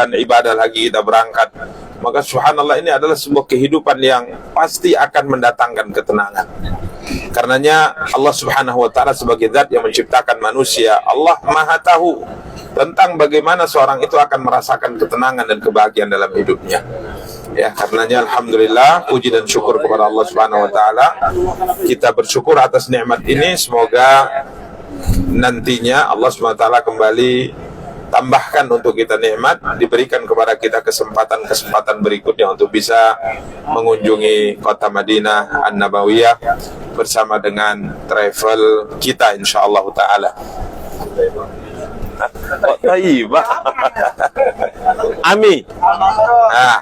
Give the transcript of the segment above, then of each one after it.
melakukan ibadah lagi, kita berangkat. Maka subhanallah, ini adalah sebuah kehidupan yang pasti akan mendatangkan ketenangan. Karenanya Allah subhanahu wa ta'ala sebagai zat yang menciptakan manusia, Allah maha tahu tentang bagaimana seorang itu akan merasakan ketenangan dan kebahagiaan dalam hidupnya. Ya, karenanya alhamdulillah, puji dan syukur kepada Allah subhanahu wa ta'ala. Kita bersyukur atas nikmat ini. Semoga nantinya Allah subhanahu wa ta'ala kembali tambahkan untuk kita nikmat, diberikan kepada kita kesempatan-kesempatan berikutnya untuk bisa mengunjungi kota Madinah An-Nabawiyah bersama dengan travel kita insyaallah taala. Ami.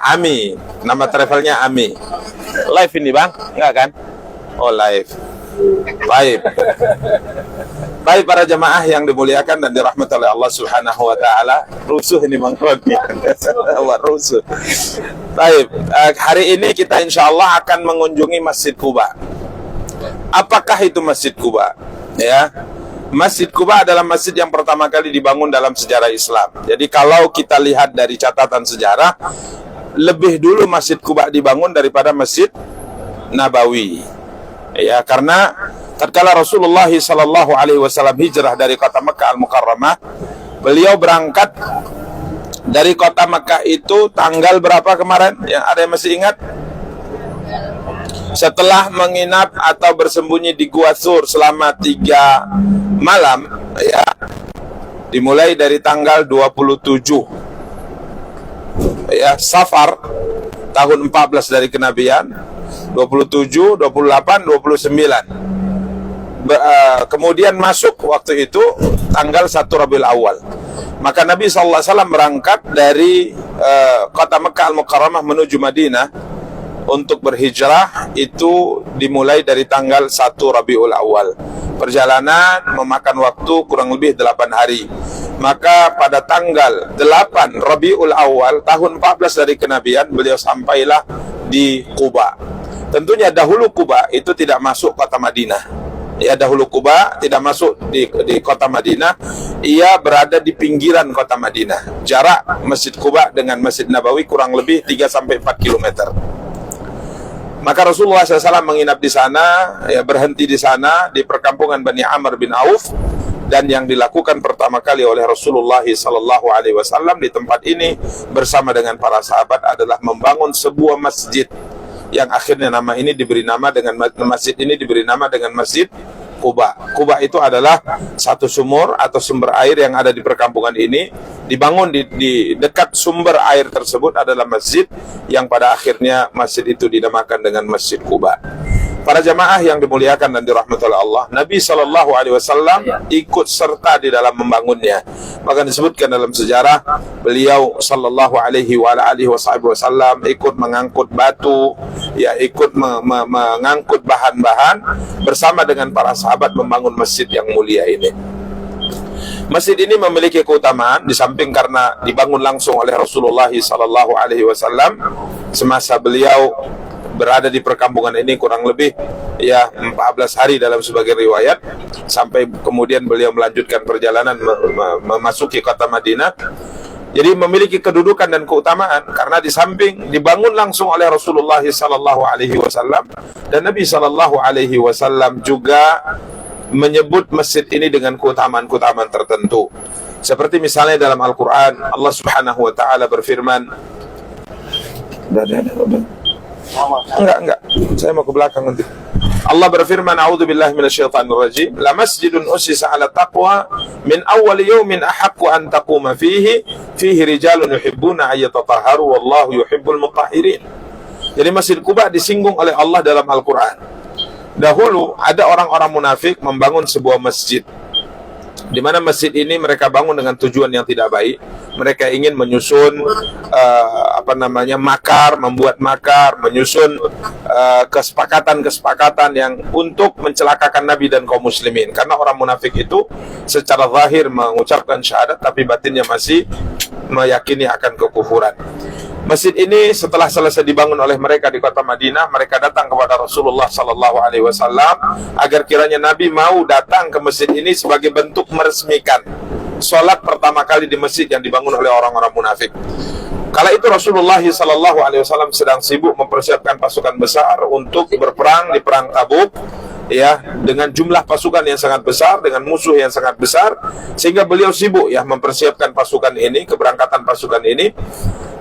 Ami. Nama travelnya Ami. Live ini, Bang? Enggak kan? Oh, live. Baik para jemaah yang dimuliakan dan dirahmati oleh Allah Subhanahu wa taala. Rusuh ini Bang Rodi. Rusuh. Baik, hari ini kita insyaallah akan mengunjungi Masjid Quba. Apakah itu Masjid Quba? Ya. Masjid Quba adalah masjid yang pertama kali dibangun dalam sejarah Islam. Jadi kalau kita lihat dari catatan sejarah, lebih dulu Masjid Quba dibangun daripada Masjid Nabawi. Ya, karena tatkala Rasulullah sallallahu alaihi wasallam hijrah dari kota Mekah Al-Mukarramah, beliau berangkat dari kota Mekah itu tanggal berapa kemarin? Yang ada yang masih ingat? Setelah menginap atau bersembunyi di Gua Sur selama 3 malam, ya, dimulai dari tanggal 27 ya Safar tahun 14 dari kenabian, 27, 28, 29. Kemudian masuk waktu itu tanggal 1 Rabiul Awal. Maka Nabi SAW berangkat dari kota Mekah Al-Mukarramah menuju Madinah untuk berhijrah itu dimulai dari tanggal 1 Rabiul Awal. Perjalanan memakan waktu kurang lebih 8 hari. Maka pada tanggal 8 Rabiul Awal tahun 14 dari kenabian, beliau sampailah di Quba. Tentunya dahulu Quba itu tidak masuk kota Madinah. Ya, dahulu Quba tidak masuk di kota Madinah. Ia berada di pinggiran kota Madinah. Jarak Masjid Quba dengan Masjid Nabawi kurang lebih 3-4 km. Maka Rasulullah SAW menginap di sana, ya, berhenti di sana di perkampungan Bani Amr bin Auf. Dan yang dilakukan pertama kali oleh Rasulullah SAW di tempat ini bersama dengan para sahabat adalah membangun sebuah masjid yang akhirnya nama ini diberi nama dengan masjid ini diberi nama dengan Masjid Quba. Quba itu adalah satu sumur atau sumber air yang ada di perkampungan ini. Dibangun di dekat sumber air tersebut adalah masjid yang pada akhirnya masjid itu dinamakan dengan Masjid Quba. Para jamaah yang dimuliakan dan dirahmati oleh Allah, Nabi SAW ikut serta di dalam membangunnya. Maka disebutkan dalam sejarah, beliau sallallahu alaihi wasallam ikut mengangkut batu, ya, ikut mengangkut bahan-bahan bersama dengan para sahabat membangun masjid yang mulia ini. Masjid ini memiliki keutamaan di samping karena dibangun langsung oleh Rasulullah sallallahu alaihi wasallam semasa beliau berada di perkampungan ini kurang lebih ya 14 hari dalam sebagian riwayat, sampai kemudian beliau melanjutkan perjalanan memasuki kota Madinah. Jadi memiliki kedudukan dan keutamaan karena di samping dibangun langsung oleh Rasulullah sallallahu alaihi wasallam, dan Nabi sallallahu alaihi wasallam juga menyebut masjid ini dengan keutamaan-keutamaan tertentu. Seperti misalnya dalam Al-Qur'an Allah Subhanahu wa taala berfirman, Enggak. Saya mau ke belakang nanti. Allah berfirman, A'udzubillahi minasyaitonir rajim. La masjidun ussisa 'ala taqwa min awwal yawmin ahaqqu an taquma fihi rijalun yuhibbuna ay yatatahharu wallahu yuhibbul mutahhirin. Jadi Masjid Quba disinggung oleh Allah dalam Al-Qur'an. Dahulu ada orang-orang munafik membangun sebuah masjid, di mana masjid ini mereka bangun dengan tujuan yang tidak baik. Mereka ingin menyusun membuat makar, menyusun kesepakatan-kesepakatan yang untuk mencelakakan Nabi dan kaum muslimin. Karena orang munafik itu secara zahir mengucapkan syahadat, tapi batinnya masih meyakini akan kekufuran. Masjid ini setelah selesai dibangun oleh mereka di kota Madinah, mereka datang kepada Rasulullah sallallahu alaihi wasallam agar kiranya Nabi mau datang ke masjid ini sebagai bentuk meresmikan sholat pertama kali di masjid yang dibangun oleh orang-orang munafik. Kala itu Rasulullah SAW sedang sibuk mempersiapkan pasukan besar untuk berperang di perang Tabuk, ya, dengan jumlah pasukan yang sangat besar, dengan musuh yang sangat besar, sehingga beliau sibuk ya mempersiapkan pasukan ini, keberangkatan pasukan ini.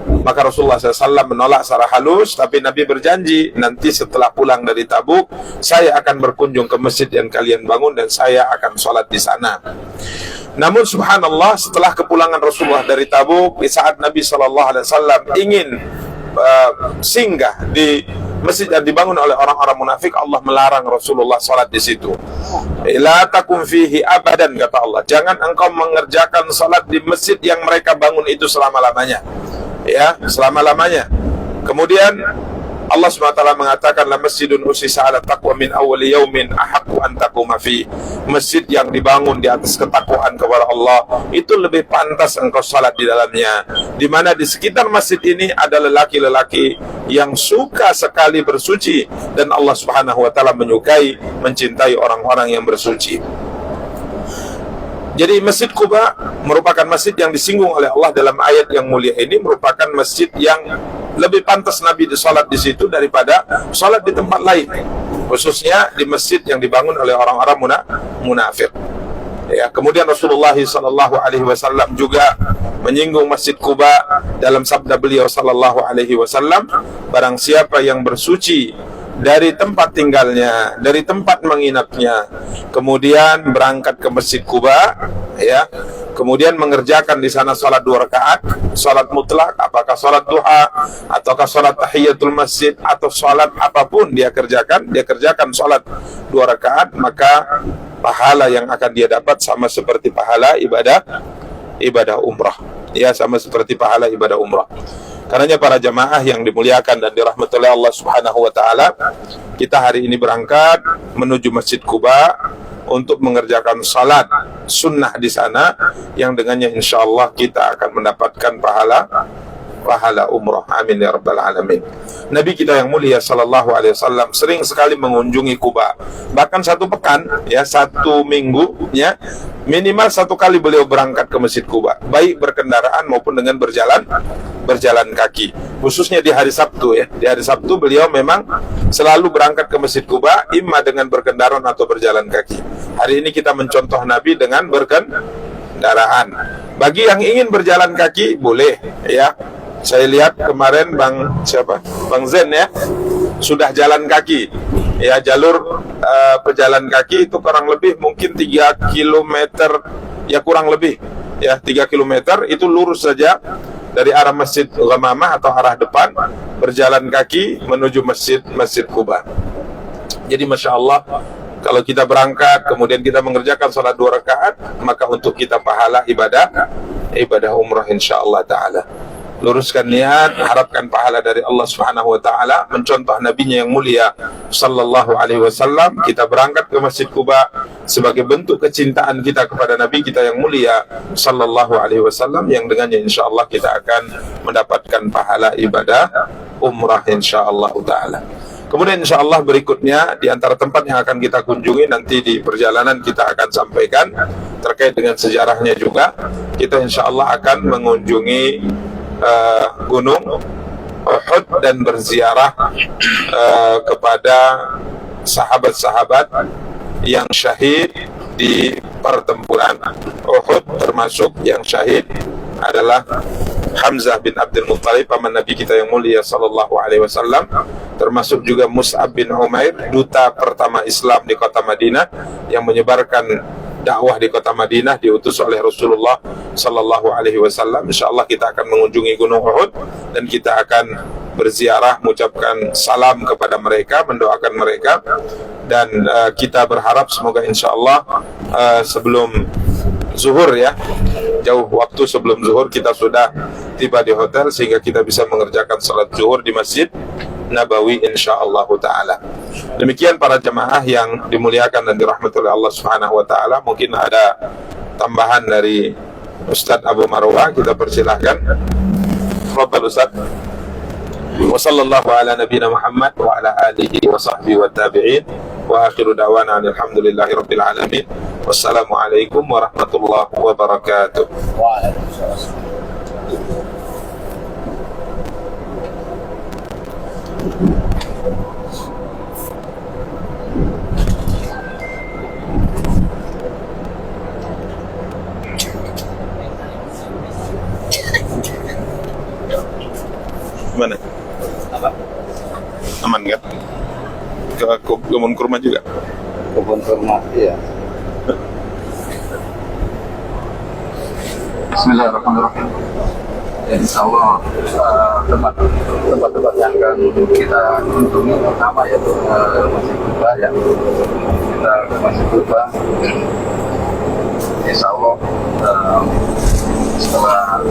Maka Rasulullah SAW menolak secara halus, tapi Nabi berjanji, nanti setelah pulang dari Tabuk, saya akan berkunjung ke masjid yang kalian bangun dan saya akan sholat di sana. Namun subhanallah, setelah kepulangan Rasulullah dari Tabuk, di saat Nabi SAW ingin singgah di masjid yang dibangun oleh orang-orang munafik, Allah melarang Rasulullah salat di situ. La takum fihi abadan, kata Allah. Jangan engkau mengerjakan salat di masjid yang mereka bangun itu selama-lamanya. Ya, selama-lamanya. Kemudian Allah SWT mengatakan, la masjidun usisa ala taqwa min awwali yaumin ahaqqu an taquma fi. Masjid yang dibangun di atas ketakwaan kepada Allah itu lebih pantas engkau salat di dalamnya. Di mana di sekitar masjid ini ada lelaki-lelaki yang suka sekali bersuci, dan Allah Subhanahu wa taala menyukai, mencintai orang-orang yang bersuci. Jadi Masjid Quba merupakan masjid yang disinggung oleh Allah dalam ayat yang mulia ini, merupakan masjid yang lebih pantas Nabi salat di situ daripada salat di tempat lain, khususnya di masjid yang dibangun oleh orang-orang munafik. Ya, kemudian Rasulullah SAW juga menyinggung Masjid Quba dalam sabda beliau SAW, barang siapa yang bersuci dari tempat tinggalnya, dari tempat menginapnya, kemudian berangkat ke Masjid Quba, ya, kemudian mengerjakan di sana salat 2 rakaat, salat mutlak, apakah salat duha, ataukah salat tahiyatul masjid, atau salat apapun dia kerjakan salat 2 rakaat, maka pahala yang akan dia dapat sama seperti pahala ibadah umrah. Ya, sama seperti pahala ibadah umrah. Karenanya para jamaah yang dimuliakan dan dirahmati oleh Allah Subhanahu wa taala, kita hari ini berangkat menuju Masjid Quba untuk mengerjakan salat sunnah di sana, yang dengannya insyaallah kita akan mendapatkan pahala umrah. Amin ya rabbal alamin. Nabi kita yang mulia sallallahu alaihi wasallam sering sekali mengunjungi Quba. Bahkan 1 pekan, ya, 1 minggu, ya, minimal 1 kali beliau berangkat ke Masjid Quba, baik berkendaraan maupun dengan berjalan kaki. Khususnya di hari Sabtu, ya. Di hari Sabtu beliau memang selalu berangkat ke Masjid Quba, imma dengan berkendaraan atau berjalan kaki. Hari ini kita mencontoh Nabi dengan berkendaraan. Bagi yang ingin berjalan kaki boleh, ya. Saya lihat kemarin Bang Zen, ya, sudah jalan kaki. Ya, jalur pejalan kaki itu kurang lebih mungkin 3 km, ya, kurang lebih, ya, 3 km itu lurus saja dari arah Masjid Ghamamah atau arah depan, berjalan kaki menuju Masjid Quba. Jadi Masya Allah, kalau kita berangkat kemudian kita mengerjakan salat 2 rakaat, maka untuk kita pahala ibadah umrah insyaallah ta'ala. Luruskan niat, harapkan pahala dari Allah Subhanahu wa taala, mencontoh nabinya yang mulia sallallahu alaihi wasallam. Kita berangkat ke Masjid Quba sebagai bentuk kecintaan kita kepada nabi kita yang mulia sallallahu alaihi wasallam, yang dengannya insyaallah kita akan mendapatkan pahala ibadah umrah insyaallah taala. Kemudian insyaallah berikutnya di antara tempat yang akan kita kunjungi nanti di perjalanan kita akan sampaikan terkait dengan sejarahnya juga. Kita insyaallah akan mengunjungi Gunung Uhud dan berziarah kepada sahabat-sahabat yang syahid di pertempuran Uhud, termasuk yang syahid adalah Hamzah bin Abdul Muttalib, paman Nabi kita yang mulia sallallahu alaihi wasallam, termasuk juga Mus'ab bin Umair, duta pertama Islam di kota Madinah yang menyebarkan dakwah di kota Madinah, diutus oleh Rasulullah sallallahu alaihi wasallam. Insyaallah kita akan mengunjungi Gunung Uhud dan kita akan berziarah, mengucapkan salam kepada mereka, mendoakan mereka, dan kita berharap semoga insyaallah sebelum zuhur, ya, jauh waktu sebelum zuhur kita sudah tiba di hotel sehingga kita bisa mengerjakan salat zuhur di Masjid Nabawi insyaallah taala. Demikian para jemaah yang dimuliakan dan dirahmati oleh Allah Subhanahu wa taala. Mungkin ada tambahan dari Ustadz Abu Marwah, kita persilahkan. Tafadhal Ustaz. Wa sallallahu ala nabiyina Muhammad wa ala alihi wa sahbihi wa tabi'in wa akhiru da'wana alhamdulillahi rabbil alamin. Wassalamualaikum warahmatullahi wabarakatuh. Waalaikumsalam. Gimana? Apa? Aman kan? Ke kebun kurma juga? Kebun kurma, iya. Bismillahirrahmanirrahim. Ya, insya Allah tempat-tempat yang akan kita kunjungi pertama yaitu Masjid Kuba ya. Kita ke Masjid Kuba. Insya Allah setelah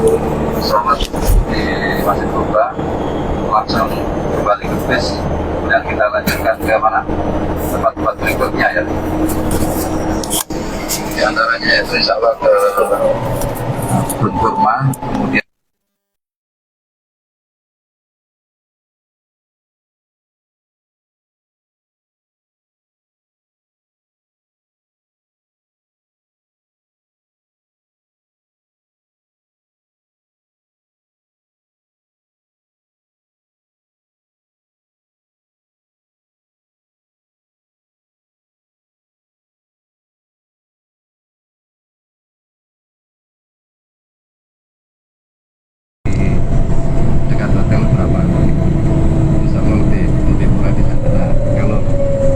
sholat di Masjid Kuba langsung kembali ke bis dan kita lanjutkan ke mana tempat-tempat berikutnya ya. Di antaranya yaitu insya Allah ke kebun kurma, kemudian dekat hotel berapa insya Allah lebih murah di sana. Nah, kalau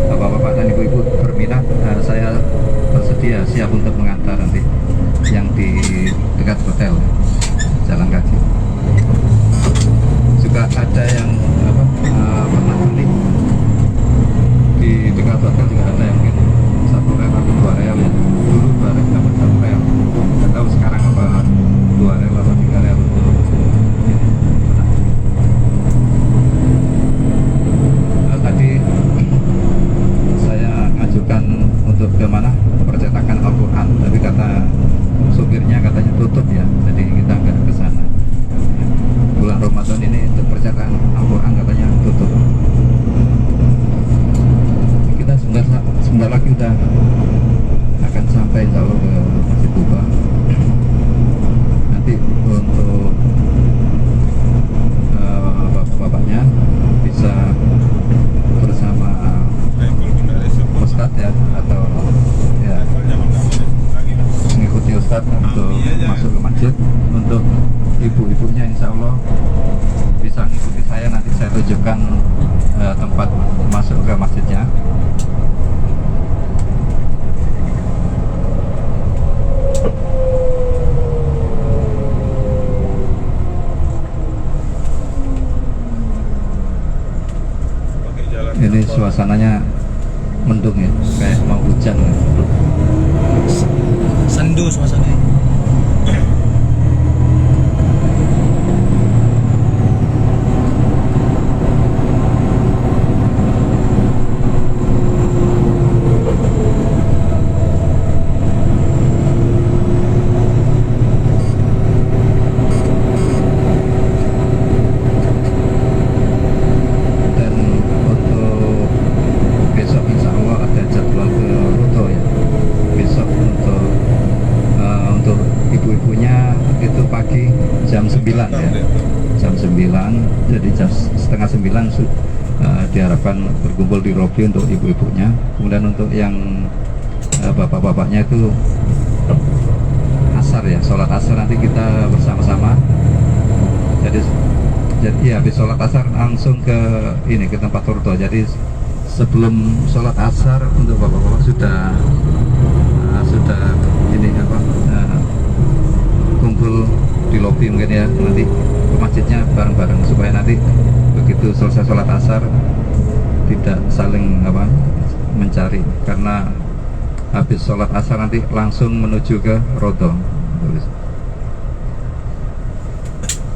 bapak-bapak dan ibu-ibu berminat, saya bersedia siap untuk mengantar nanti yang di dekat hotel jalan kaki. Juga ada yang pernah beli di dekat hotel, juga ada yang mungkin 1 rel atau 2 rel ya. Dulu 2 rel dapat 1 rel, nggak tahu sekarang apa 2 rel atau 3 rel. Tadi saya ngajukan untuk ke mana percetakan Al-Quran, tapi kata supirnya katanya tutup ya, jadi kita nggak ke sana. Bulan Ramadan ini untuk percetakan Al-Quran katanya tutup. Kita sebentar lagi udah akan sampai insya Allah ke Masjid Kuba. Nanti untuk bapak-bapaknya bisa bersama Ustadz ya, atau ya mengikuti Ustadz untuk masuk ke masjid. Untuk ibu-ibunya insya Allah bisa mengikuti saya, nanti saya tunjukkan tempat masuk ke masjidnya. Ini suasananya mendung ya, kayak mau hujan ya. Sendu suasananya. Dan untuk besok insya Allah ada jadwal ke Rodo ya. Besok untuk ibu-ibunya itu pagi jam 9 ya. Jam 9, jadi jam setengah 9 diharapkan berkumpul di lobi untuk ibu-ibunya. Kemudian untuk yang bapak-bapaknya itu asar ya, sholat asar nanti kita bersama-sama. Jadi habis sholat asar langsung ke ini, ke tempat Rodo. Jadi sebelum sholat asar untuk bapak-bapak sudah ini kumpul di lobi mungkin ya, nanti ke masjidnya bareng-bareng supaya nanti begitu selesai sholat asar tidak saling mencari, karena habis sholat asar nanti langsung menuju ke Rodo.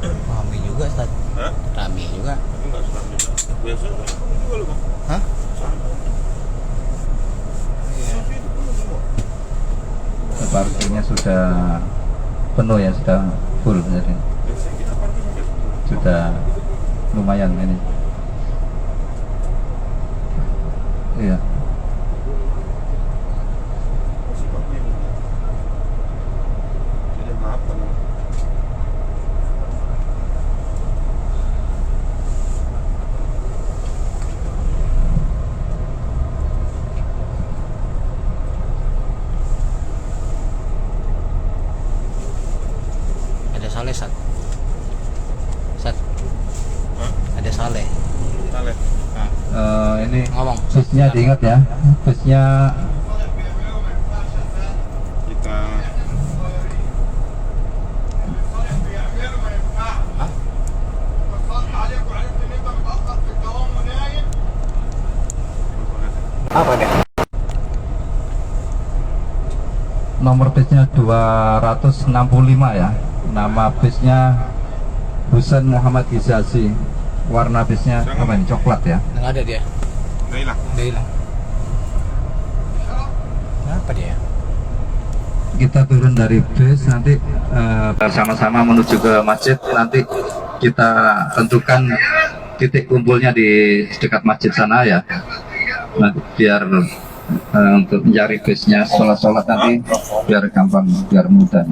Rame juga, Ustaz. Hah? Rame juga. Enggak serami. Biasa juga lu, Bang. Hah? Parkirnya sudah penuh ya, sudah full, jadi sudah lumayan ini. Iya. ngomong. Busnya diingat ya. Busnya Kita Apa deh? nomor busnya 265 ya. Nama busnya Husain Muhammad Gizazi. Warna busnya apa ini? Coklat ya. Nggak ada dia. udah hilang. Udah hilang. Kenapa dia? Kita turun dari bus nanti bersama-sama menuju ke masjid. Nanti kita tentukan titik kumpulnya di dekat masjid sana ya. Nah, biar untuk mencari busnya sholat nanti biar gampang, biar mudah.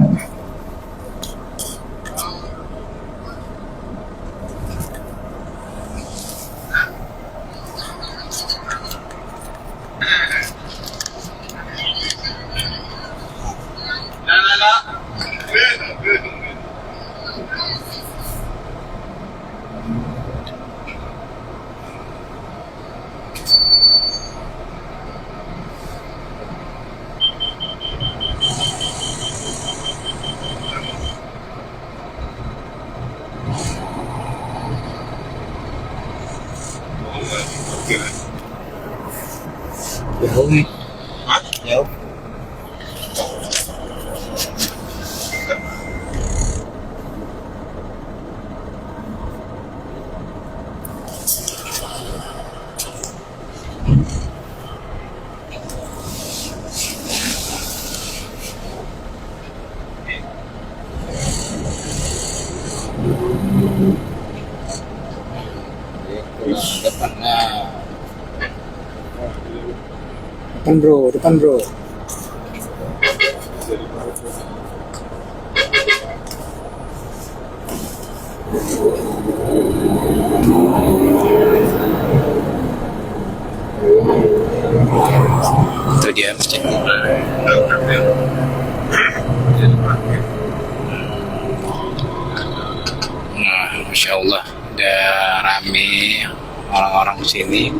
Jauh. Hah? Jauh. Depan bro. Itu dia masjid. Nah, Masya Allah, udah rame orang-orang sini.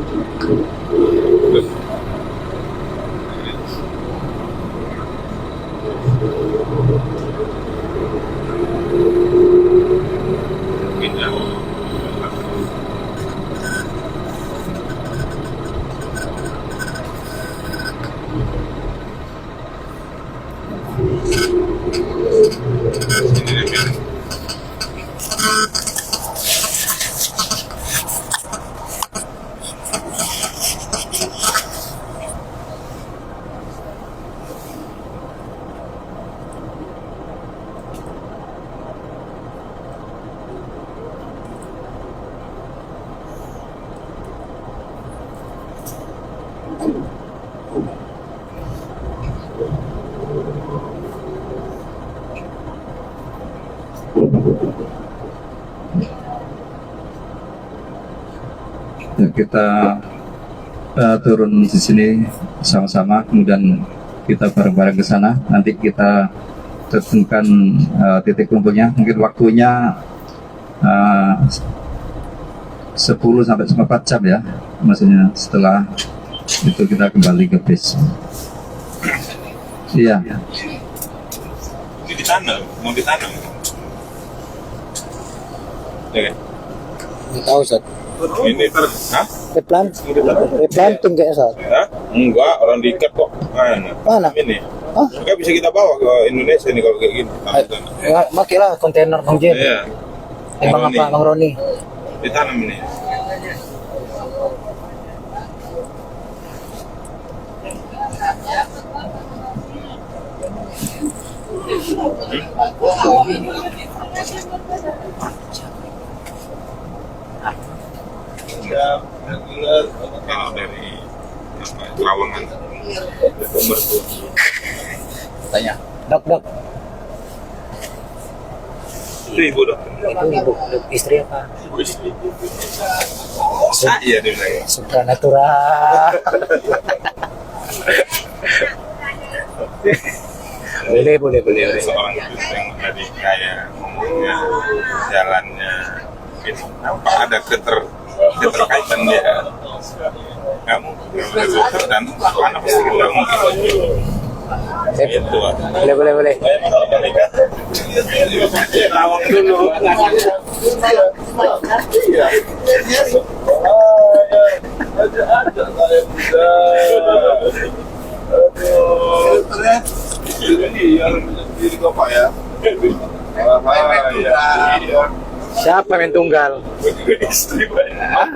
Ya, kita turun di sini sama-sama, kemudian kita bareng-bareng ke sana. Nanti kita tentukan titik kumpulnya. Mungkin waktunya 10 sampai 14 jam ya. Maksudnya setelah itu kita kembali ke base. Iya. Ini ditanam, mau ditanam. Ya kan? Nggak tahu Ustaz. Ini hah? Replanting kayaknya Ustaz. Hah? Enggak, orang diikat kok. Mana? Ini. Hah? Enggak bisa kita bawa ke Indonesia nih kalau kayak gini. Pakai lah kontainer Bang Jen. Iya. Bang apa? Bang Roni. Ditanam ini. Reguler kalau dari Lawangan umur tuh Tanya. Dok. itu ibu dok, Itu ibu istri apa? ibu istri. Iya dia bilang. Supranatural. boleh. Seorang itu yang tadi kayak ngomongnya, jalannya, itu nampak ada keterkaitan dia. kamu dan anak pasti kamu gitu. Boleh. Lawang dulu. Siapa main tunggal? Istri banyak.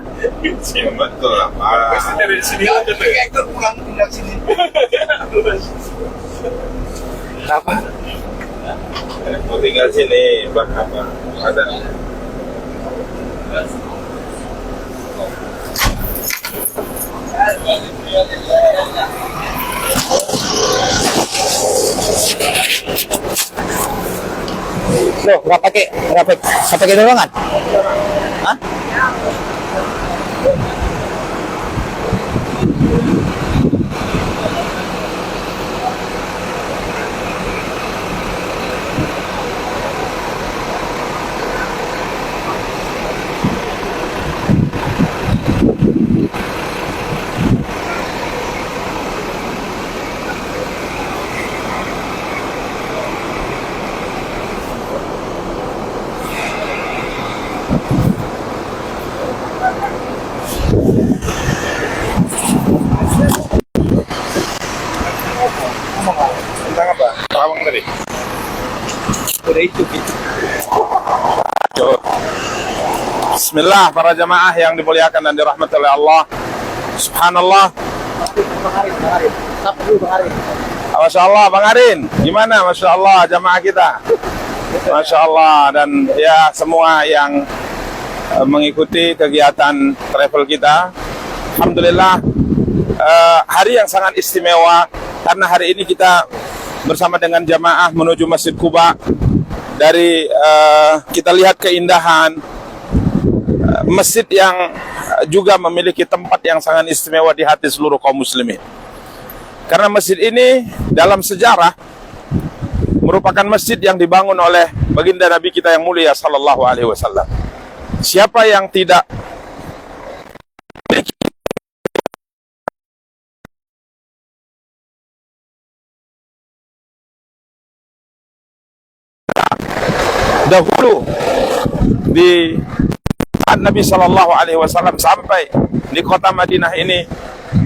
Betul lah, Pak. Dari sini aja tuh. Ekor pulang pindah sini. Apa? Mau tinggal sini, Pak. Apa? Ada. Loh, nggak pakai dorongan? Hah? Tentang apa? Rawang tadi. Udah itu gitu. Bismillah, para jamaah yang dimuliakan dan dirahmati oleh Allah. Subhanallah. Masya Allah, Bang Arin. Gimana? Masya Allah, jamaah kita. Masya Allah. Dan ya semua yang mengikuti kegiatan travel kita. Alhamdulillah, hari yang sangat istimewa. Karena hari ini kita bersama dengan jamaah menuju Masjid Quba. Dari kita lihat keindahan masjid yang juga memiliki tempat yang sangat istimewa di hati seluruh kaum muslimin. Karena masjid ini dalam sejarah merupakan masjid yang dibangun oleh baginda Nabi kita yang mulia sallallahu alaihi wasallam. Siapa yang tidak dahulu di saat Nabi Shallallahu Alaihi Wasallam sampai di kota Madinah ini,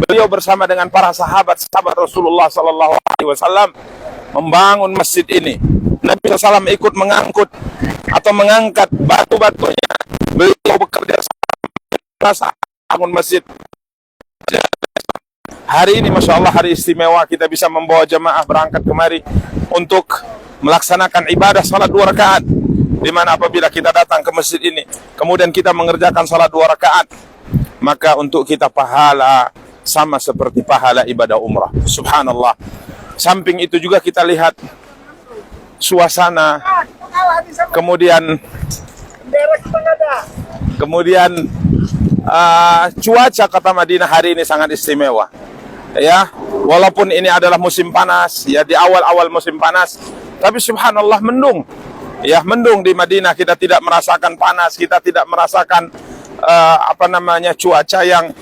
beliau bersama dengan para sahabat Rasulullah Shallallahu Alaihi Wasallam membangun masjid ini. Nabi SAW ikut mengangkut atau mengangkat batu-batunya. Beliau bekerja sama bangun masjid. Hari ini Masya Allah hari istimewa, kita bisa membawa jemaah berangkat kemari untuk melaksanakan ibadah salat 2 rakaat. Di mana apabila kita datang ke masjid ini, kemudian kita mengerjakan salat 2 rakaat, maka untuk kita pahala sama seperti pahala ibadah umrah. Subhanallah. Samping itu juga kita lihat suasana, kemudian cuaca kota Madinah hari ini sangat istimewa. Ya, walaupun ini adalah musim panas, ya di awal-awal musim panas, tapi subhanallah mendung. Ya, mendung di Madinah, kita tidak merasakan panas, kita tidak merasakan cuaca yang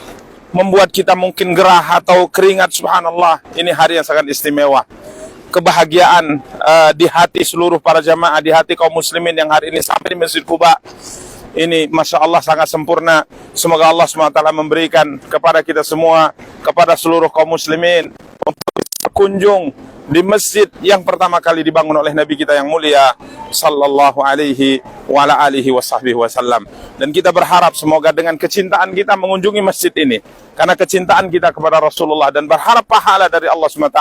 membuat kita mungkin gerah atau keringat. Subhanallah, ini hari yang sangat istimewa. Kebahagiaan di hati seluruh para jamaah, di hati kaum muslimin yang hari ini sampai di Masjid Quba ini, Masya Allah sangat sempurna. Semoga Allah SWT memberikan kepada kita semua, kepada seluruh kaum muslimin, untuk berkunjung di masjid yang pertama kali dibangun oleh Nabi kita yang mulia sallallahu alaihi wa ala alihi wasallam. Dan kita berharap semoga dengan kecintaan kita mengunjungi masjid ini, karena kecintaan kita kepada Rasulullah, dan berharap pahala dari Allah SWT,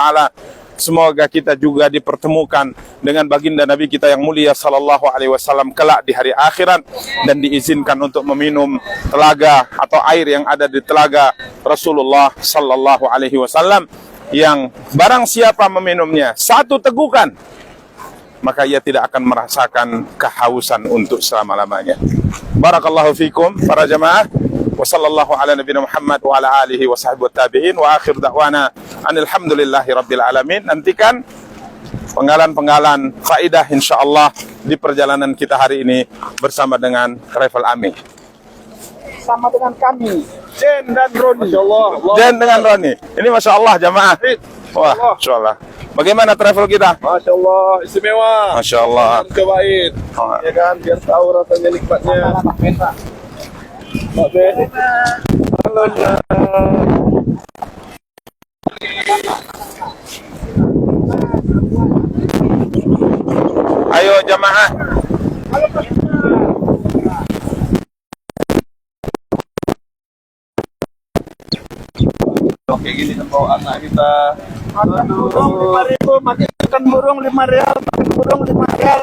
semoga kita juga dipertemukan dengan baginda Nabi kita yang mulia sallallahu alaihi wasallam kelak di hari akhirat, dan diizinkan untuk meminum telaga atau air yang ada di telaga Rasulullah sallallahu alaihi wasallam, yang barang siapa meminumnya 1 tegukan, maka ia tidak akan merasakan kehausan untuk selama-lamanya. Barakallahu fikum para jamaah, wa sallallahu ala nabiyina Muhammad wa ala alihi wa sahbihi wa tabi'in, wa akhir da'wana alhamdulillahi rabbil alamin. Nantikan penggalan-penggalan faidah insyaallah di perjalanan kita hari ini bersama dengan Travel Ami. Sama dengan kami. Jen dan Roni. Masya Allah. Jen dengan Roni. Ini Masya Allah jamaah. Wah, Masya Allah. Bagaimana travel kita? Masya Allah, istimewa. Masya Allah. Cobain, Oh. ya kan, biar tahu rasanya nikmatnya. Pak Ben. Halo. Ayo jamaah. Oke, gini bawa anak kita. Aduh, burung 5.000, makan burung 5 real, makan burung 5 real.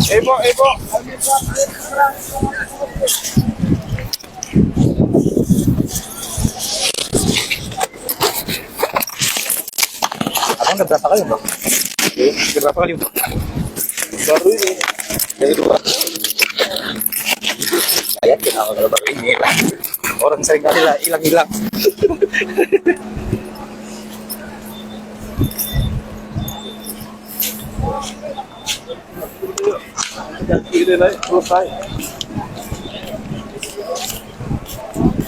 Ibu. Abang udah berapa kali, Bang? Berapa kali? Baru ini. Yang kedua. Saya kenal kalau baru ini lah. Orang sering kali lah hilang-hilang. Ini naik selesai.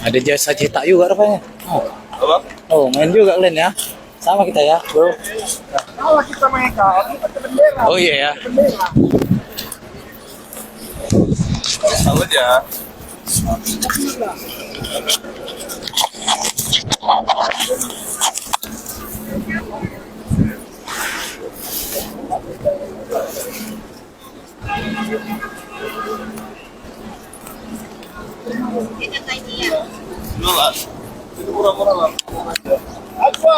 Ada jasa cetak juga rupanya. Apa? Oh, main juga kalian ya. Sama kita ya, bro. Kalau kita mereka, kita bendera. Oh iya ya. Tahu aja. Itu murah-murah lah. Ajwa.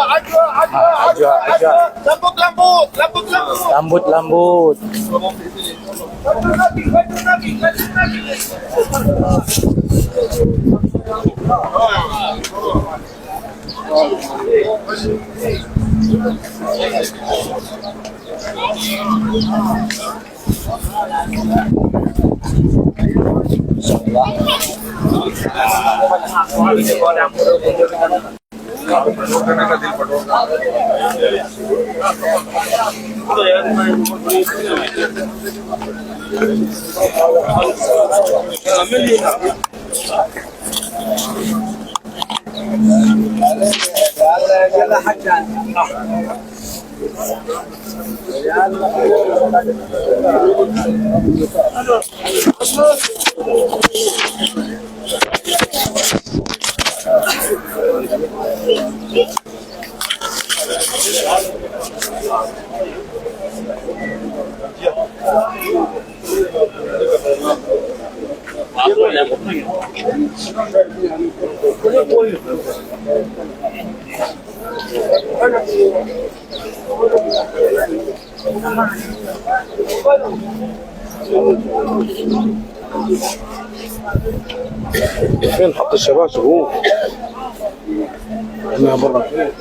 Lambut. فين حط الشباب شغول ما برا فين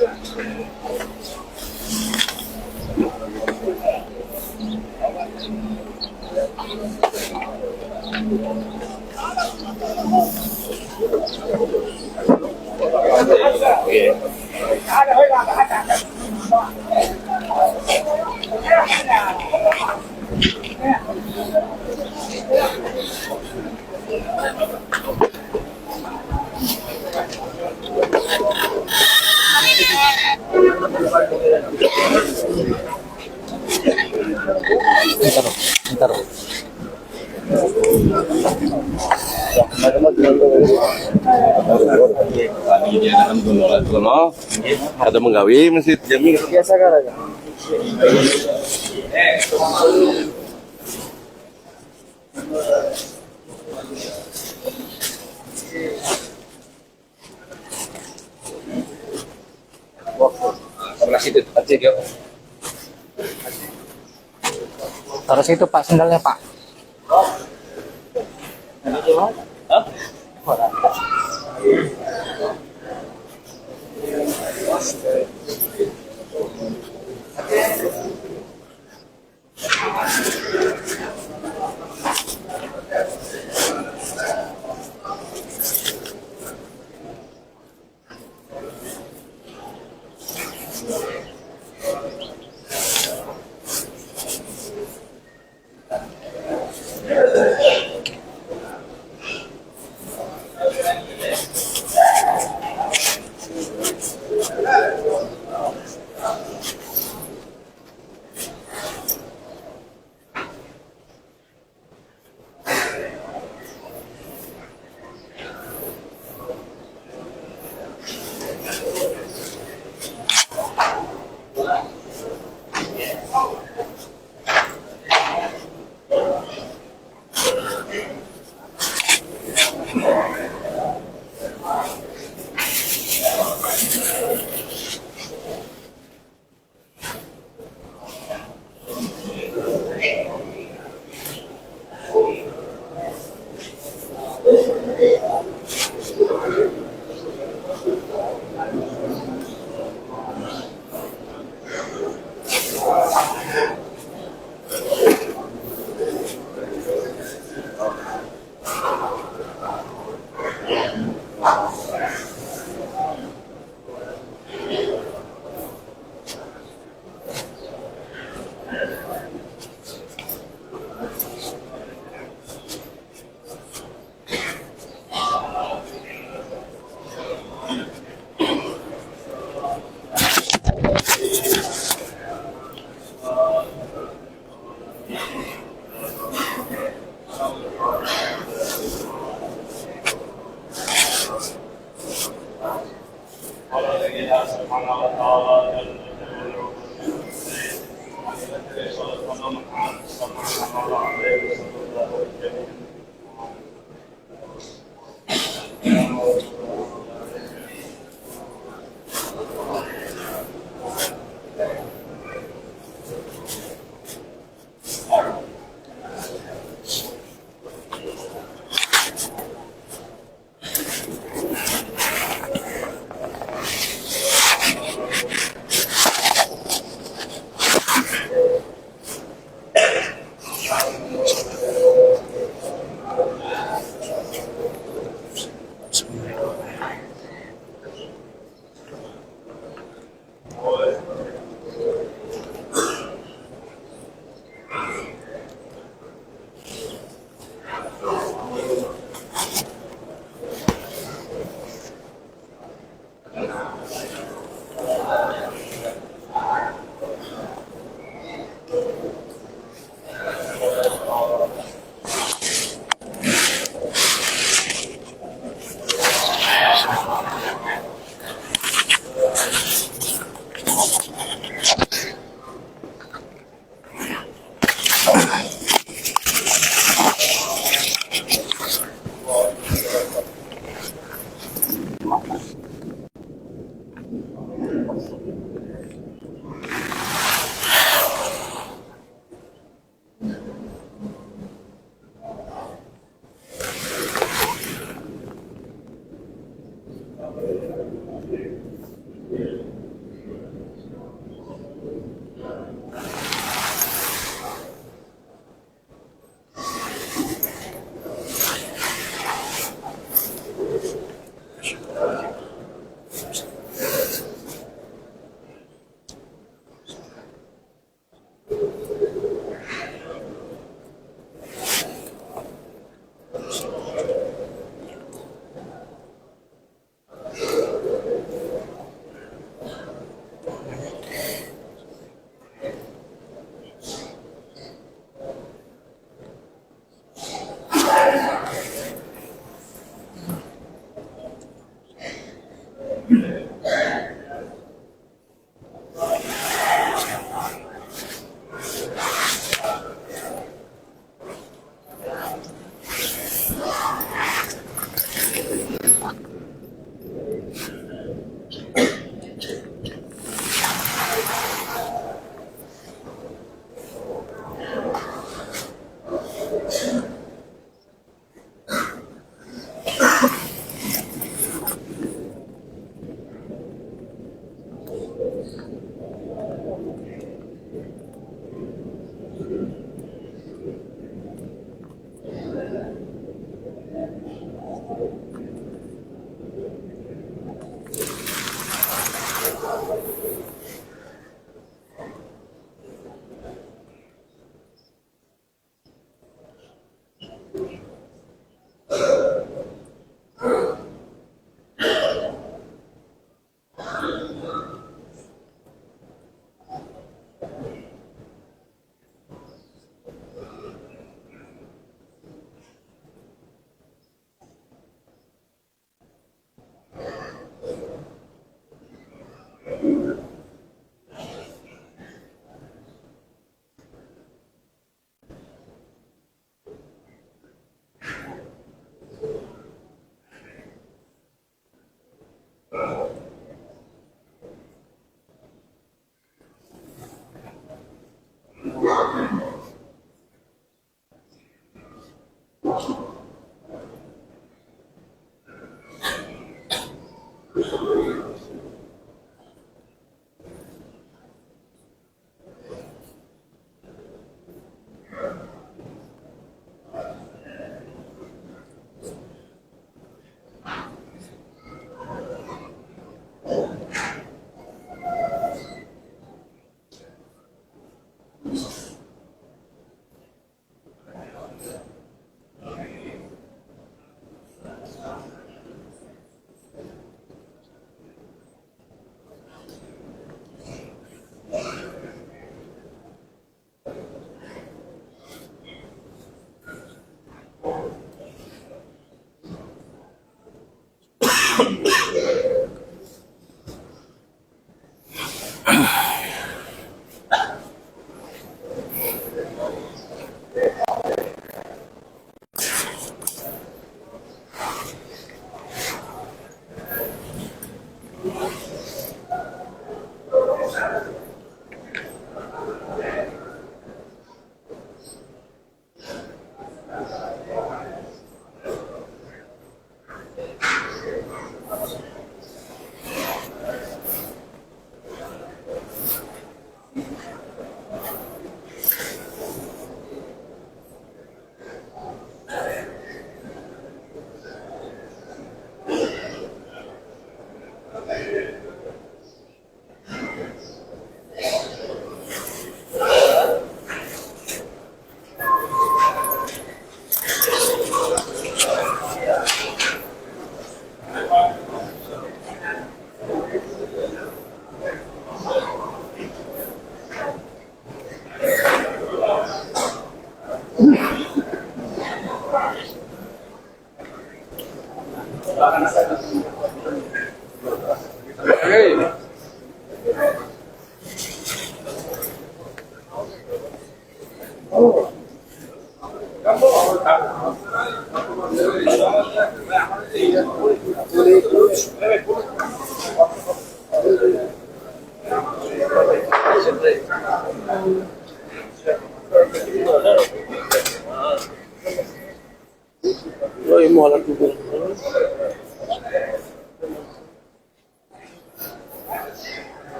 Ntar. ada menggawi masjid jami biasa kan aja. Taruh situ Pak sendalnya Pak.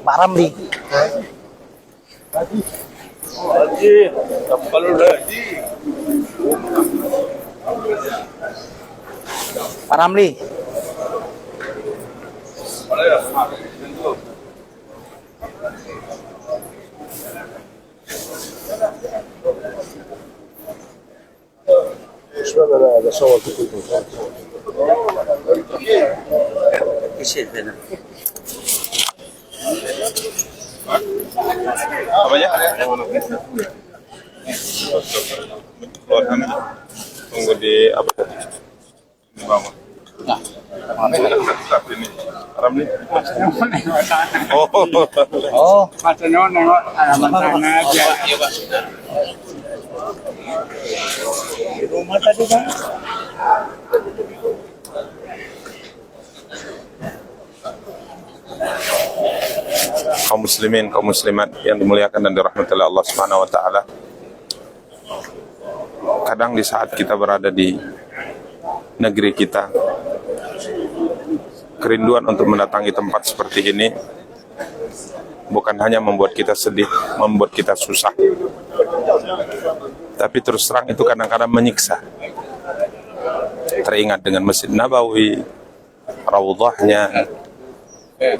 Pak Ramli. Pak Ramli. Apanya? Keluarkan. Tunggu di apa tadi? Di bawah. Nah, tapi ini Ramli. Oh, Katanya nengok halaman sana aja. Di rumah tadi kan. Kaum muslimin, kaum muslimat yang dimuliakan dan dirahmati oleh Allah Subhanahu wa taala. Kadang di saat kita berada di negeri kita, kerinduan untuk mendatangi tempat seperti ini bukan hanya membuat kita sedih, membuat kita susah, tapi terus terang itu kadang-kadang menyiksa. Teringat dengan Masjid Nabawi, raudhahnya,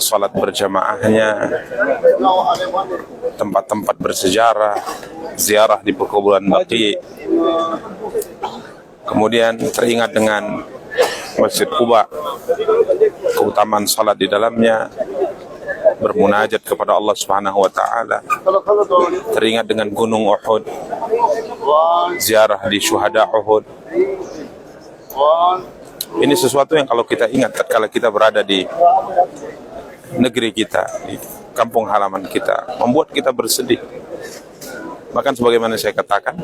salat berjamaahnya, tempat-tempat bersejarah, ziarah di perkuburan Baqi. Kemudian teringat dengan Masjid Quba, keutamaan salat di dalamnya, bermunajat kepada Allah Subhanahu wa taala. Teringat dengan Gunung Uhud, ziarah di syuhada Uhud. Ini sesuatu yang kalau kita ingat tatkala kita berada di negeri kita, di kampung halaman kita, membuat kita bersedih. Bahkan sebagaimana saya katakan,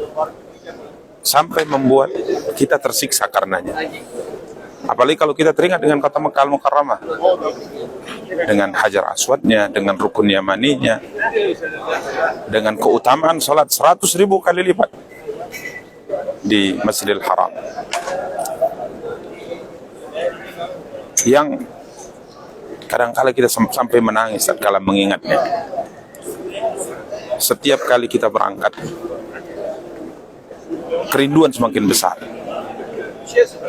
sampai membuat kita tersiksa karenanya. Apalagi kalau kita teringat dengan kota Mekah Al-Mukarramah, dengan Hajar Aswadnya, dengan Rukun Yamaninya, dengan keutamaan salat 100.000 kali lipat di Masjidil Haram, yang kadang-kala kita sampai menangis tatkala mengingatnya. Setiap kali kita berangkat, kerinduan semakin besar.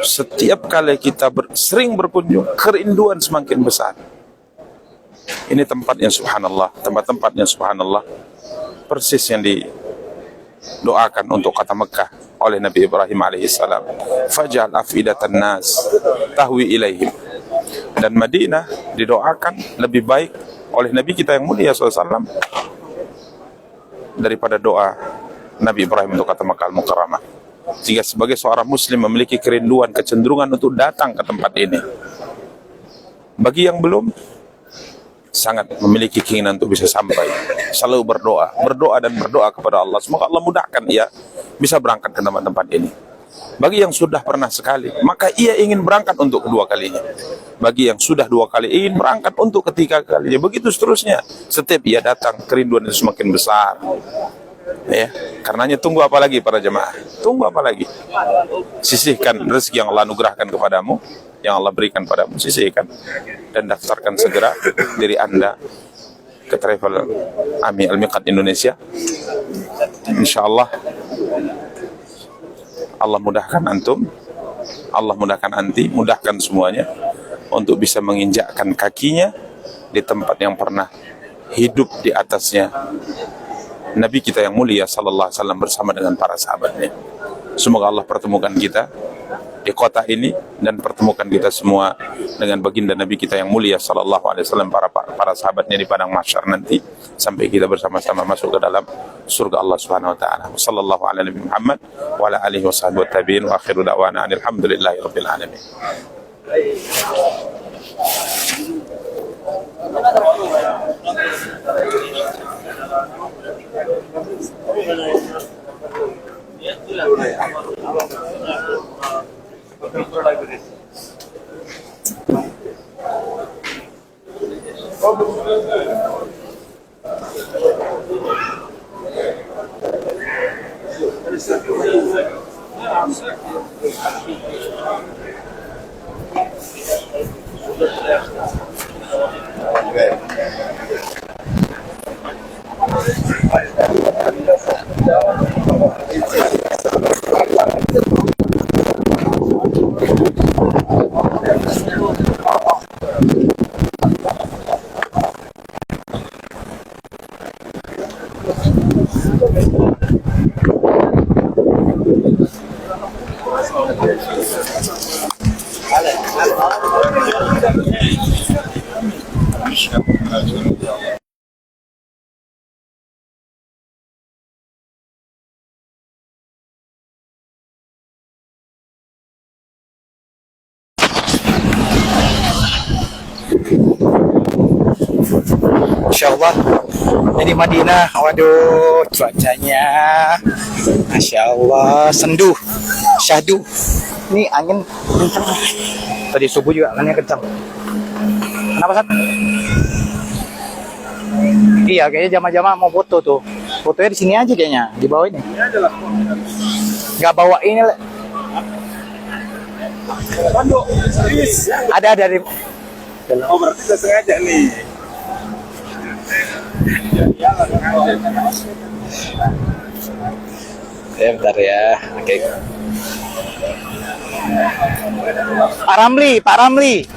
Setiap kali kita sering berkunjung, kerinduan semakin besar. Ini tempatnya subhanallah, tempat-tempatnya subhanallah, persis yang didoakan untuk kota Mekah oleh Nabi Ibrahim alaihissalam. Faj'al afidatan nas tahwi ilaihim. Dan Madinah didoakan lebih baik oleh Nabi kita yang mulia SAW daripada doa Nabi Ibrahim untuk kota Mekah Al-Mukarramah. Sehingga sebagai seorang muslim memiliki kerinduan, kecenderungan untuk datang ke tempat ini. Bagi yang belum, sangat memiliki keinginan untuk bisa sampai, selalu berdoa dan berdoa kepada Allah, semoga Allah mudahkan ia bisa berangkat ke tempat-tempat ini. Bagi yang sudah pernah sekali, maka ia ingin berangkat untuk kedua kalinya. Bagi yang sudah dua kali, ingin berangkat untuk ketiga kalinya. Begitu seterusnya. Setiap ia datang, kerinduan itu semakin besar. Ya, karenanya tunggu apa lagi para jemaah? Tunggu apa lagi? Sisihkan rezeki yang Allah anugerahkan kepadamu, yang Allah berikan padamu, sisihkan dan daftarkan segera diri Anda ke Travel Ami Al-Miqat Indonesia. Insyaallah Allah mudahkan antum, Allah mudahkan anti, mudahkan semuanya untuk bisa menginjakkan kakinya di tempat yang pernah hidup di atasnya Nabi kita yang mulia sallallahu alaihi wasallam bersama dengan para sahabatnya. Semoga Allah pertemukan kita di kota ini dan pertemukan kita semua dengan baginda Nabi kita yang mulia sallallahu alaihi wasallam, para sahabatnya di padang mahsyar nanti, sampai kita bersama-sama masuk ke dalam surga Allah Subhanahu wa taala. Sallallahu ala nabi Muhammad wa ala alihi washabbihi wa tabi'in wa akhiru da'wana alhamdulillahirabbil alamin. Insyaallah ini Madinah. Waduh, cuacanya Masya Allah, sendu, syahdu. Ini angin kencang. Tadi subuh juga anginnya kencang. Kenapa, Sat? Iya, kayaknya jama-jama mau foto tuh. Fotonya di sini aja kayaknya, di bawah ini. Nggak bawa ini, Le. Ada di. Oh, berarti udah sengaja nih. Ya, bentar ya. Oke. Pak Ramli.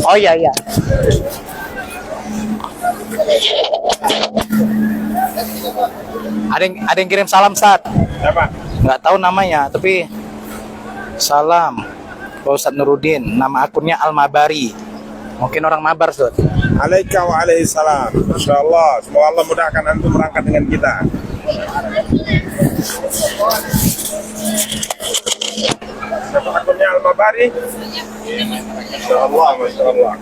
Oh iya. Ada yang kirim salam, Sat. Siapa? Nggak tahu namanya, tapi salam Pak Ustadz Nuruddin. Nama akunnya Al-Mabari. Mungkin orang Mabar, Sat. Alaika wa alaihi salam. Insyaallah, semoga Allah mudahkan antum berangkat dengan kita. Siapa akunnya Al-Mabari? Insyaallah, masyaallah.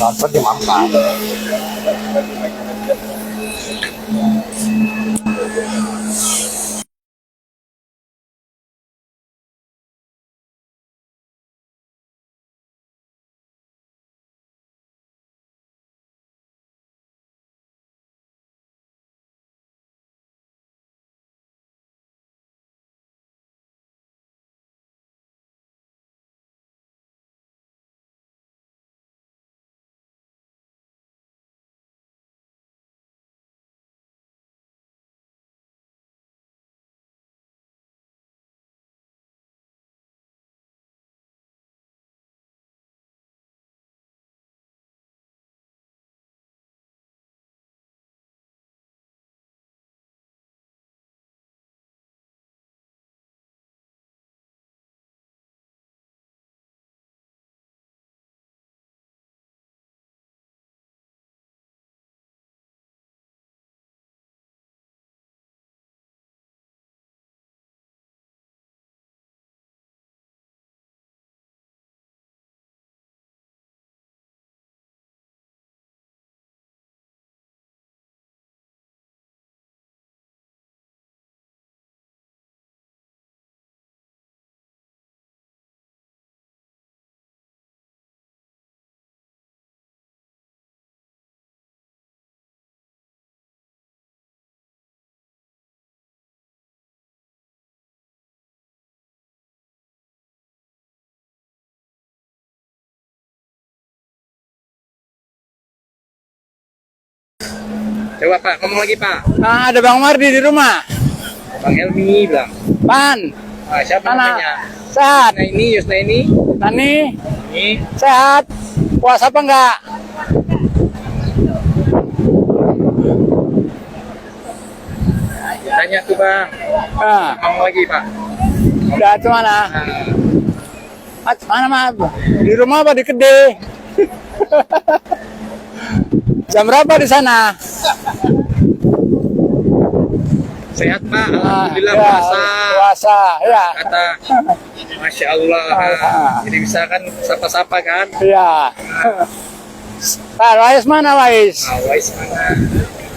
Nonton di Mampang. Coba Pak, ngomong lagi Pak. Nah, ada Bang Mardi di rumah. Bang Helmi bilang. Pan. Siapa Mana? namanya? Sehat. Nah ini, Yusna ini. Nani, Ini. sehat. Puasa apa enggak? Tanya tuh Bang. Ah, Ngomong lagi Pak. udah itu mana? Nah, Mana mah? Di rumah apa di Kedai? Jam berapa di sana? sehat Pak, Ah, alhamdulillah ya, puasa. Puasa, ya. Kata, Masya Allah. Ah. Jadi bisa kan sapa-sapa kan? Ya. Pak, Wais mana Wais? Wais mana?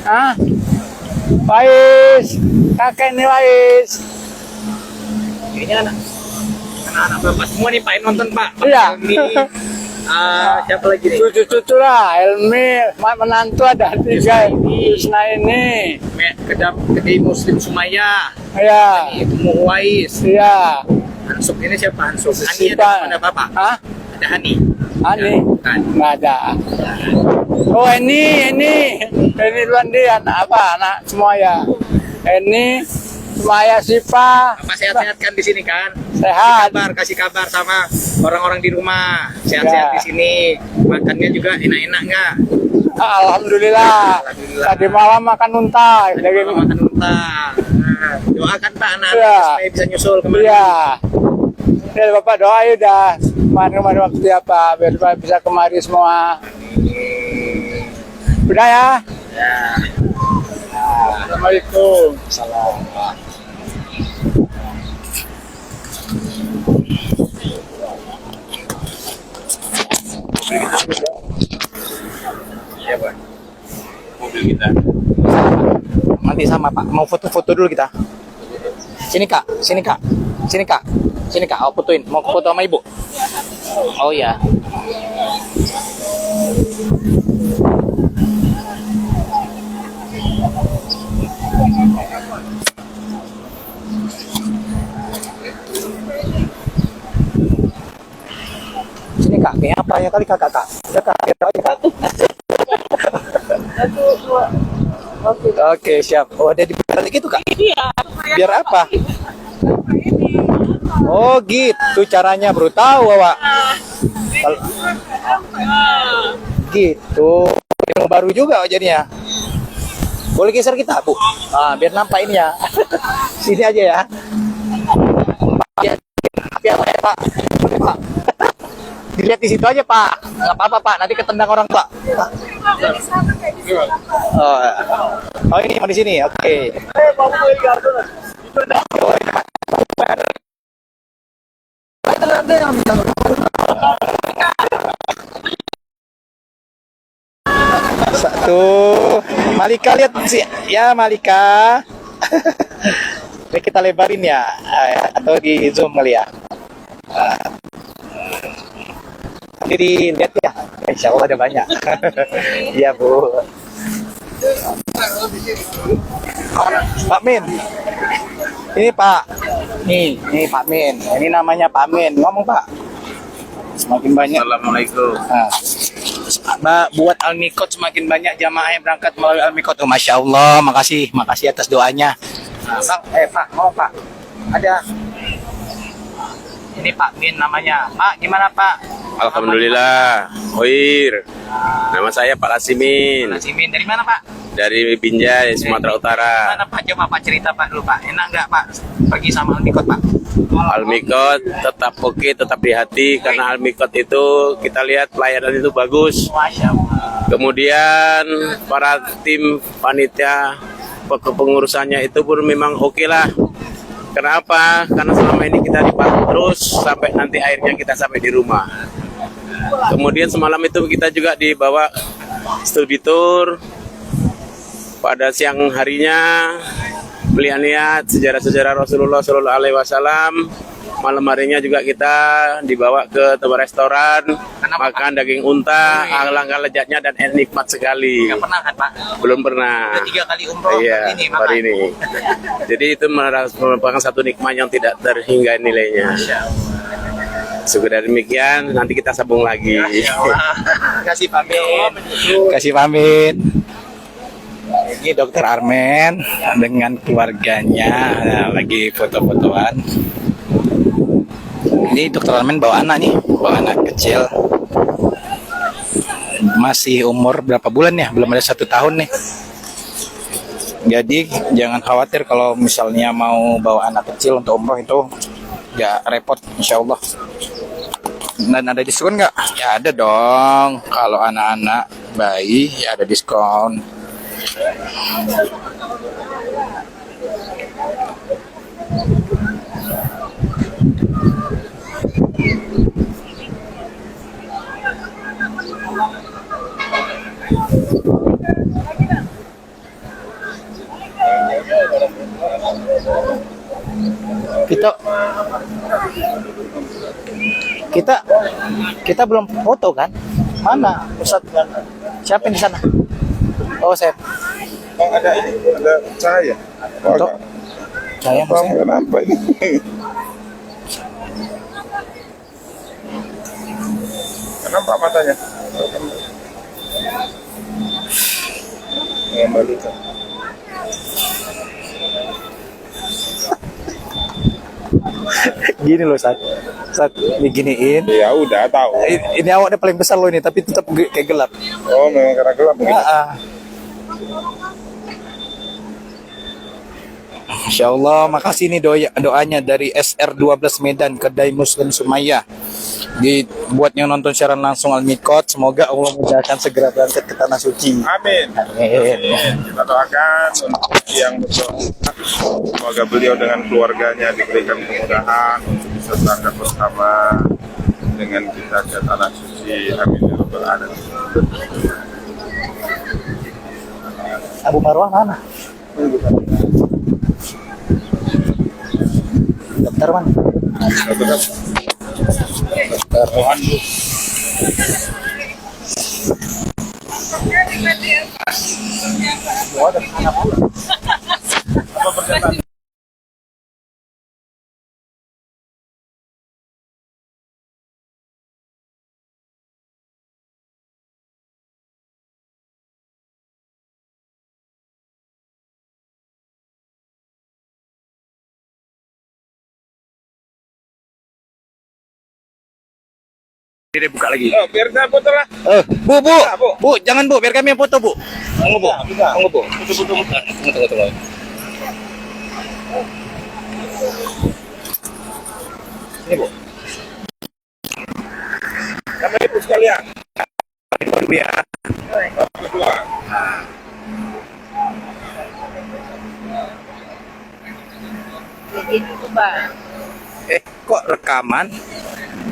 Hah? Wais, kakek nih Wais. Kayaknya anak-anak bapak semua nih Pak yang nonton Pak. Pak Iya. Helmi. Siapa lagi nih? Cucu-cucu lah, Helmi, menantu ada 3 Yusna ini. Kedai Muslim Sumaya. Ya, Itu Muwais. ya. Hansuk ini siapa Hansuk? Hani Siapa? ada Bapak? Hah? Ada Hani. Ani? Bukan. Nggak ada. Oh ini duluan dia anak apa? Anak semua ya. Ini Maya Sipa Bapak sehat-sehat kan di sini kan? sehat. Kasih kabar sama orang-orang di rumah. Sehat-sehat Ya. di sini. Makannya juga enak-enak nggak? Alhamdulillah. Alhamdulillah. Tadi malam makan unta. Kalau makan unta. Nah, doakan Pak anak Ya. supaya bisa nyusul kemari. Iya. Ya Bapak doa ya udah. Kemarin waktu apa biar Bapak bisa kemari semua. Udah ya. Ya. Assalamualaikum. Salam. Iya Pak. Mobil kita. Nanti sama Pak, mau foto-foto dulu kita. Sini Kak, sini Kak, sini Kak, sini Kak, aku fotoin. Mau foto sama Ibu? Oh iya. Sini Kak, kayak apa ya kali Kakak Kak? Ya Kak, ya Kak. Oke, siap. Oh, ada di balik gitu, Kak? Iya. Biar apa? Oh, gitu caranya, Bro. Tahu, Wak. Gitu. Ilmu baru juga jadinya. Boleh geser kita, Bu? Ah, biar nampak ini ya. Sini aja ya. Biar apa ya, Pak? Pak. Dilihat di situ aja, Pak. Nggak apa-apa, Pak. Nanti ketendang orang, Pak. Oh ini mau di sini, oke. Satu, Malika lihat sih, ya Malika. Ini kita lebarin ya, atau di zoom kali ya. Nanti dilihat ya, insya Allah ada banyak. Iya Bu. Pak Min, ini Pak, nih Pak Min, ini namanya Pak Min, ngomong Pak. Semakin banyak. Assalamualaikum. Nah, buat Al-Mikot semakin banyak jamaah yang berangkat melalui Al-Mikot. Oh, Masya Allah, makasih atas doanya. Bang, Pak, mau Pak, ada. Ini Pak Min namanya. Pak, gimana Pak? Alhamdulillah, Hoir. Nama saya Pak Lasimin Nasimin dari mana Pak? dari Binjai, Sumatera Utara. Mana Pak? Coba Pak cerita Pak dulu Pak. Enak nggak Pak pergi sama Al-Mikot Pak? Al-Mikot tetap oke, tetap di hati karena Al-Mikot itu kita lihat pelayanan itu bagus. Masya Allah. Kemudian para tim panitia pengurusannya itu pun memang oke lah. Kenapa? Karena selama ini kita dipantau terus sampai nanti akhirnya kita sampai di rumah. Kemudian semalam itu kita juga dibawa studi tour. Pada siang harinya melihat sejarah-sejarah Rasulullah Shallallahu Alaihi Wasallam. Malam harinya juga kita dibawa ke tempat restoran, makan daging unta, alangkah lezatnya dan nikmat sekali. Nggak pernah kan Pak? Belum pernah. Udah 3 kali umroh Iya, ini makan. hari ini. Jadi itu merupakan satu nikmat yang tidak terhingga nilainya. Sekedar demikian, nanti kita sambung lagi. Kasih pamit. Kasih pamit. Ini Dokter Armen dengan keluarganya lagi foto-fotoan. Ini Dokter Armen bawa anak nih, bawa anak kecil. Masih umur berapa bulan ya? Belum ada 1 tahun nih. Jadi jangan khawatir kalau misalnya mau bawa anak kecil untuk umroh itu nggak repot, insya Allah. Dan ada diskon nggak? Ya ada dong. Kalau anak-anak bayi ya ada diskon. Kita belum foto kan? Mana Ustadz? Siapa yang di sana? Oh, saya. Oh, ada cahaya. Foto. Saya maksudnya. Kenapa ini? Kenapa matanya? Mengembalikan. Gini loh saat diginiin. Ya udah tahu. Ini awaknya paling besar loh ini, tapi tetap kayak gelap. Oh, memang karena gelap mungkin. Masya Allah, makasih nih doanya dari SR12 Medan, Kedai Muslim Sumayyah. Buat yang nonton siaran langsung Al-Miqat, semoga Allah mudahkan segera berangkat ke tanah suci. Amin. Kita doakan untuk yang betul. Semoga beliau dengan keluarganya diberikan kemudahan untuk bisa berangkat bersama dengan kita ke tanah suci. Amin ya rabbal alamin. Abu Marwah mana? Dokter mana? Dokter Rohan. Dia buka lagi. Oh, biar saya foto lah. Bu, jangan Bu, biar kami yang foto Bu. Tunggu Bu, tunggu Bu. Tunggu. Ini Bu. Sama ibu sekalian. Dulu ya. Berdua. Kok rekaman?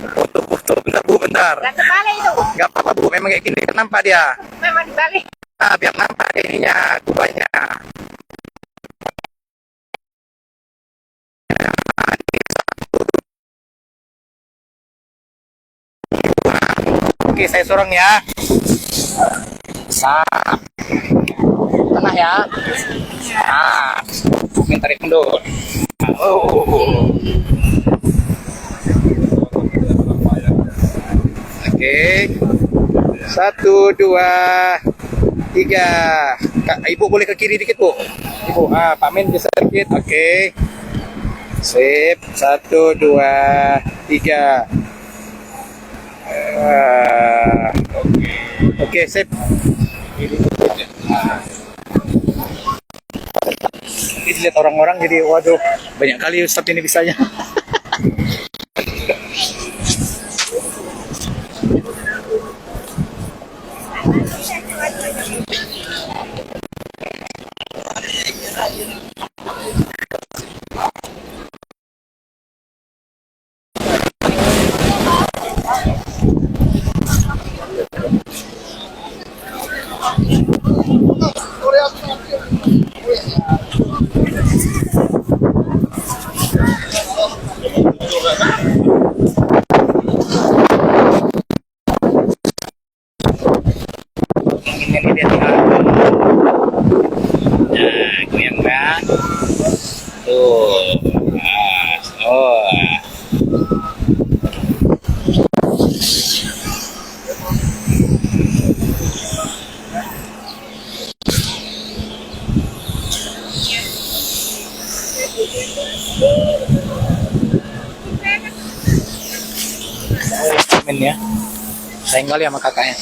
Foto-foto, bentar. Gak terbalik itu. Gak apa-apa Bu, memang kayak gini kan nampak dia. Memang dibalik. Biar nampak ininya, kubahnya. Oke, saya sorong ya. Tengah ya. Tarik mundur. Oke. 1, 2, 3. Ibu boleh ke kiri dikit, Bu. Ibu, Pak Min bisa dikit. Oke. Sip. 1, 2, 3. Oke, sip. Ini dilihat orang-orang jadi waduh, banyak kali Ustadz ini bisanya. Ini dia tinggal. Nah, goyang kan. Tuh. Oh. Amin ya. Sayang kali sama kakaknya.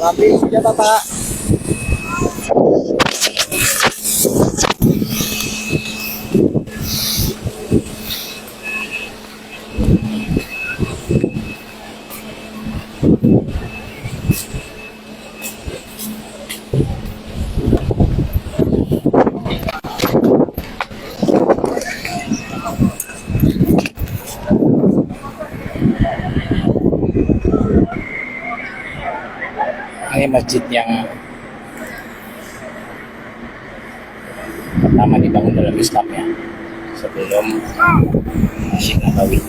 Rapi senjata Pak. Ini masjid yang pertama dibangun dalam Islam ya, sebelum Masjid Nabawi.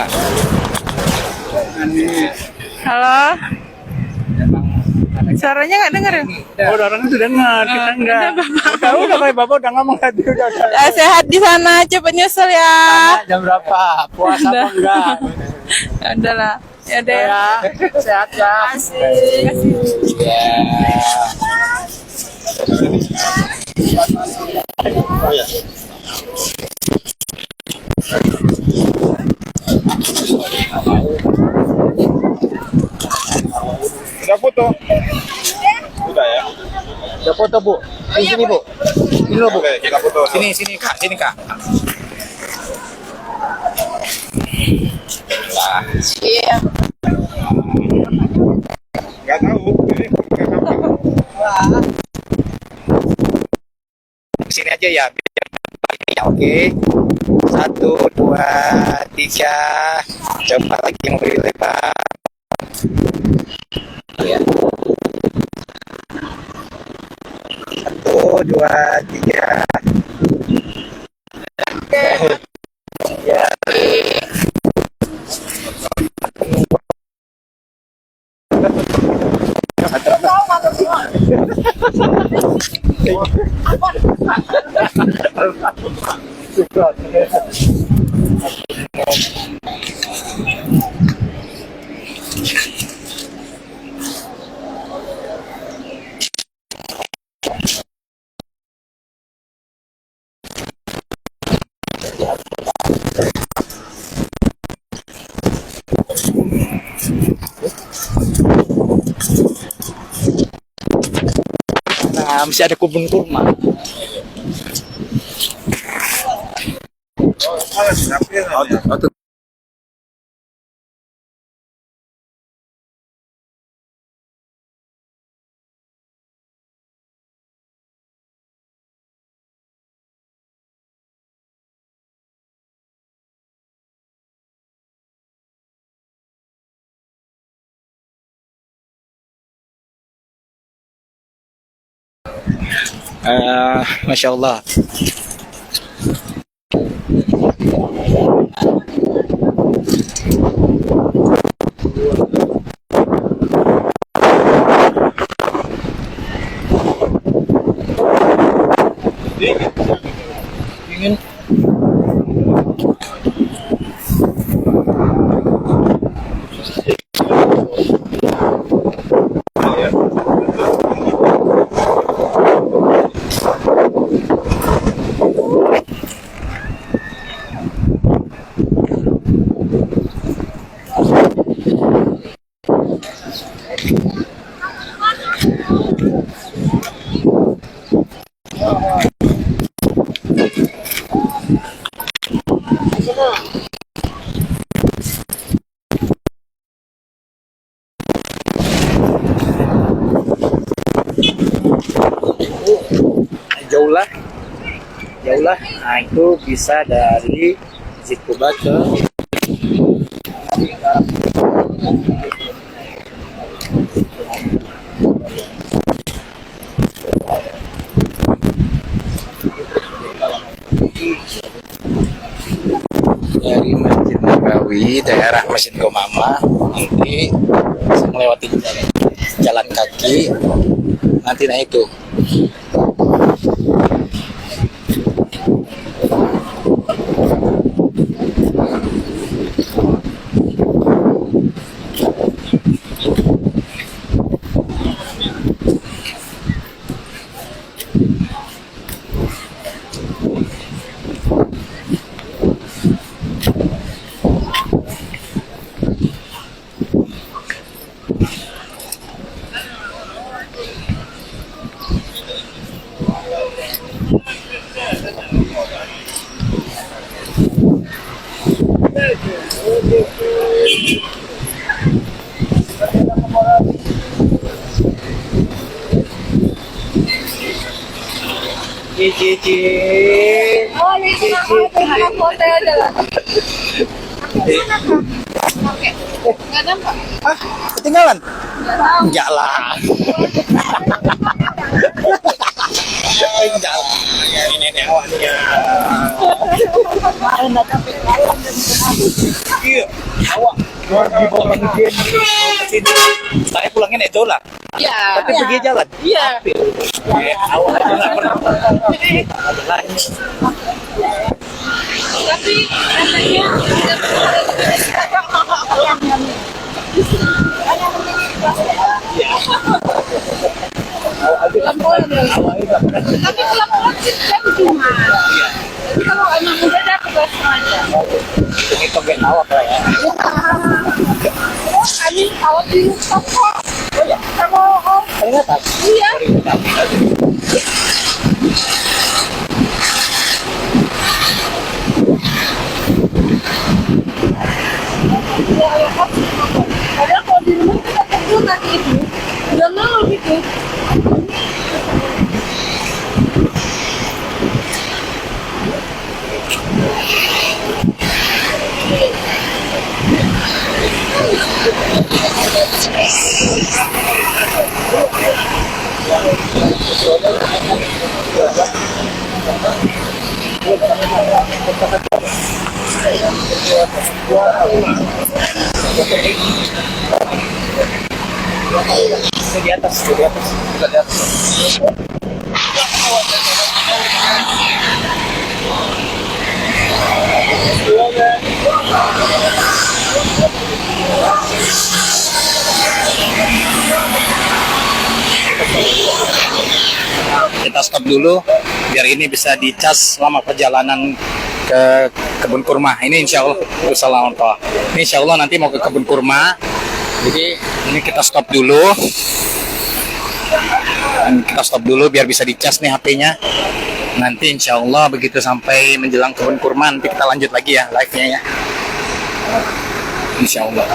Pak. Halo. Suaranya nggak dengar ya? Oh, orang itu dengar, kita enggak. Udah kayak Bapak udah ngomong tadi udah. Sehat di sana, cepet nyusul ya. Jam berapa? Puasa apa enggak? Udah lah. Ya deh. Sehat ya. Udah foto? Udah ya. Udah foto Bu. Di sini Bu. Ini loh Bu. Oke, kita foto. Sini Kak, sini Kak. Nggak tahu. Ini bukan apa. Sini aja ya. Biar ya, oke. 1, 2, 3. Coba lagi yang lebih lebar. Ya. 1, 2, 3. Ya. Nah, masih ada kebun kurma. Masya Allah. Ingin jauh lah. Nah itu bisa dari Zikuba ke dari Masjid Nabawi, daerah Masjid Gomama, nanti melewati jalan kaki, nanti naik itu. Oh, ini hotel aja lah. Oke. Nggak nampak. Ketinggalan? Nggak tahu. Enggak lah. Enggak lah. Ini nenek awaknya. Iya, awak di bawah ke sini. Saya pulangnya naik jauh lah. Iya. Tapi pergi jalan. Iya. Awak aja nggak pernah. Tapi katanya tapi pulang-pulang sih kan cuma. Tapi kalau emang udah ada tugas aja. Ini togen awak lah ya. Kami awak di toko. Oh ya, sama om. Peringatan. Iya. Padahal kalau di rumah kita kumpul nanti itu udah nol gitu. Di atas, di atas, di atas. Kita stop dulu biar ini bisa dicas selama perjalanan ke kebun kurma. Ini insya Allah, ini insya Allah nanti mau ke kebun kurma. Jadi ini kita stop dulu. Dan kita stop dulu biar bisa dicas nih HP-nya. Nanti insya Allah begitu sampai menjelang kebun kurma nanti kita lanjut lagi ya live-nya ya. Insya Allah.